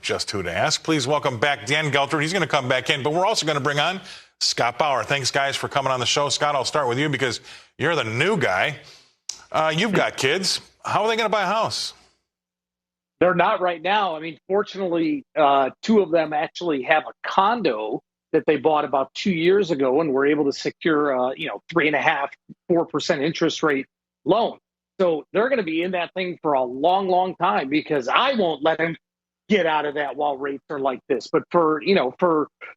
Just Who to Ask. Please welcome back Dan Geltrude. He's going to come back in, but we're also going to bring on Scott Bauer. Thanks, guys, for coming on the show. Scott, I'll start with you because you're the new guy. You've got kids. How are they going to buy a house? They're not right now. I mean, fortunately, two of them actually have a condo that they bought about 2 years ago and were able to secure, 3.5%, 4% interest rate loan. So they're going to be in that thing for a long, long time because I won't let them get out of that while rates are like this. But for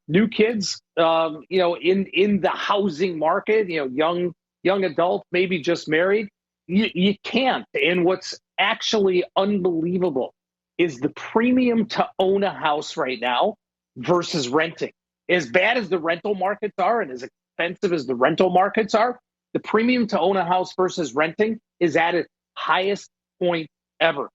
new kids, in the housing market, young adult, maybe just married, you can't. And what's actually unbelievable is the premium to own a house right now versus renting. As bad as the rental markets are and as expensive as the rental markets are, the premium to own a house versus renting is at its highest point ever,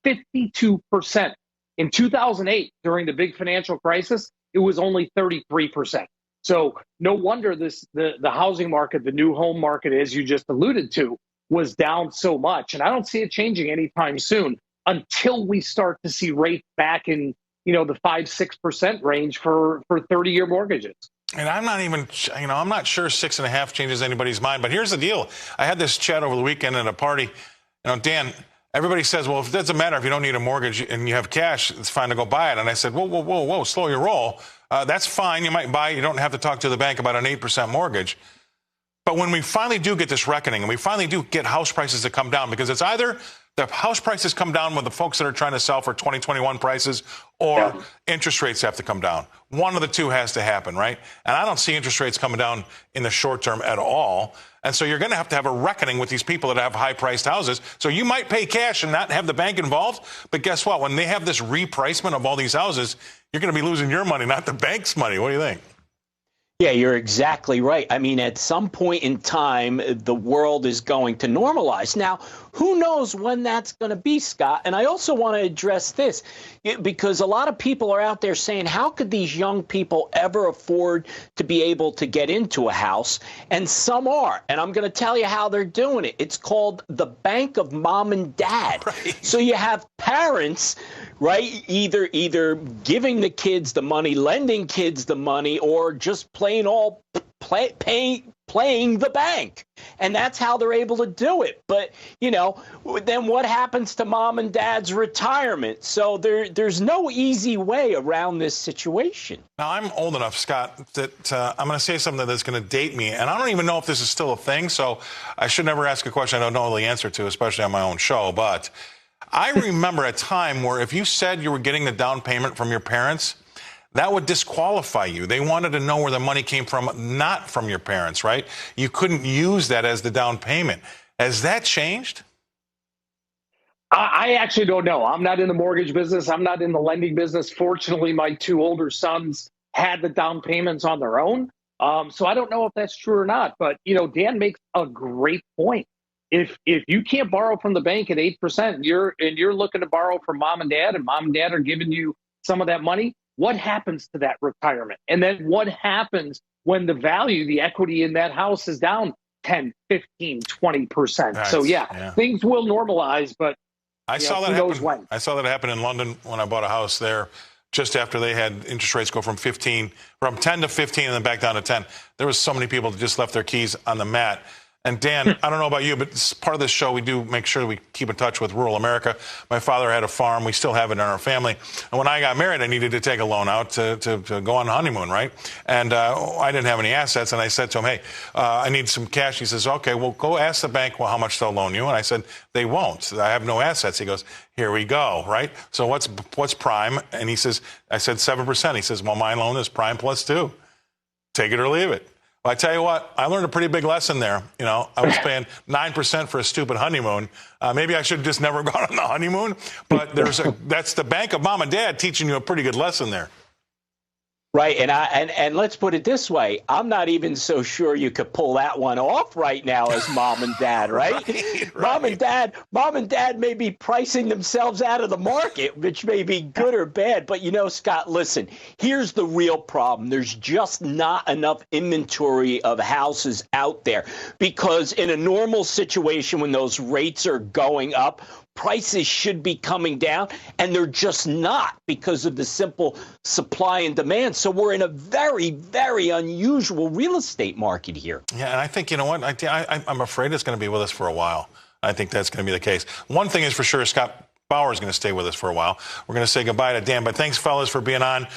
52%. In 2008, during the big financial crisis, it was only 33%. So no wonder the housing market, the new home market, as you just alluded to, was down so much. And I don't see it changing anytime soon until we start to see rates back in, the 5-6% range for 30-year mortgages. And I'm not even, I'm not sure 6.5 changes anybody's mind. But here's the deal. I had this chat over the weekend at a party. Dan, everybody says, well, it doesn't matter if you don't need a mortgage and you have cash, it's fine to go buy it. And I said, whoa, slow your roll. That's fine. You might buy it. You don't have to talk to the bank about an 8% mortgage. But when we finally do get this reckoning and we finally do get house prices to come down, because it's either the house prices come down with the folks that are trying to sell for 2021 prices or interest rates have to come down. One of the two has to happen, right? And I don't see interest rates coming down in the short term at all. And so you're going to have a reckoning with these people that have high-priced houses. So you might pay cash and not have the bank involved. But guess what? When they have this repricement of all these houses, you're going to be losing your money, not the bank's money. What do you think? Yeah, you're exactly right. I mean, at some point in time, the world is going to normalize. Now, who knows when that's going to be, Scott? And I also want to address this because a lot of people are out there saying, how could these young people ever afford to be able to get into a house? And some are. And I'm going to tell you how they're doing it. It's called the bank of mom and dad. Right. So you have parents, right, either giving the kids the money, lending kids the money, or just playing the bank. And that's how they're able to do it. But, then what happens to mom and dad's retirement? So there's no easy way around this situation. Now, I'm old enough, Scott, that I'm going to say something that's going to date me. And I don't even know if this is still a thing. So I should never ask a question I don't know the answer to, especially on my own show. But I remember a time where if you said you were getting the down payment from your parents, that would disqualify you. They wanted to know where the money came from, not from your parents, right? You couldn't use that as the down payment. Has that changed? I actually don't know. I'm not in the mortgage business. I'm not in the lending business. Fortunately, my two older sons had the down payments on their own. So I don't know if that's true or not. But, Dan makes a great point. If you can't borrow from the bank at 8%, you're looking to borrow from mom and dad are giving you some of that money, what happens to that retirement? And then what happens when the value, the equity in that house is down 10, 15, 20%? Nice. So, things will normalize, but I saw that happen in London when I bought a house there just after they had interest rates go from 10 to 15 and then back down to 10. There was so many people that just left their keys on the mat. And Dan, I don't know about you, but as part of this show, we do make sure we keep in touch with rural America. My father had a farm. We still have it in our family. And when I got married, I needed to take a loan out to go on a honeymoon, right? And I didn't have any assets. And I said to him, hey, I need some cash. He says, okay, well, go ask the bank how much they'll loan you. And I said, they won't. I have no assets. He goes, here we go, right? So what's prime? And he says, I said 7%. He says, well, my loan is prime plus 2. Take it or leave it. Well, I tell you what, I learned a pretty big lesson there. I was paying 9% for a stupid honeymoon. Maybe I should have just never gone on the honeymoon. But that's the bank of mom and dad teaching you a pretty good lesson there. Right, and let's put it this way: I'm not even so sure you could pull that one off right now as mom and dad, right? Right. Mom and dad may be pricing themselves out of the market, which may be good or bad. But Scott, listen, here's the real problem: there's just not enough inventory of houses out there, because in a normal situation when those rates are going up, prices should be coming down, and they're just not because of the simple supply and demand. So we're in a very, very unusual real estate market here. Yeah, and I think, you know what, I'm afraid it's going to be with us for a while. I think that's going to be the case. One thing is for sure, Scott Bauer is going to stay with us for a while. We're going to say goodbye to Dan, but thanks, fellas, for being on.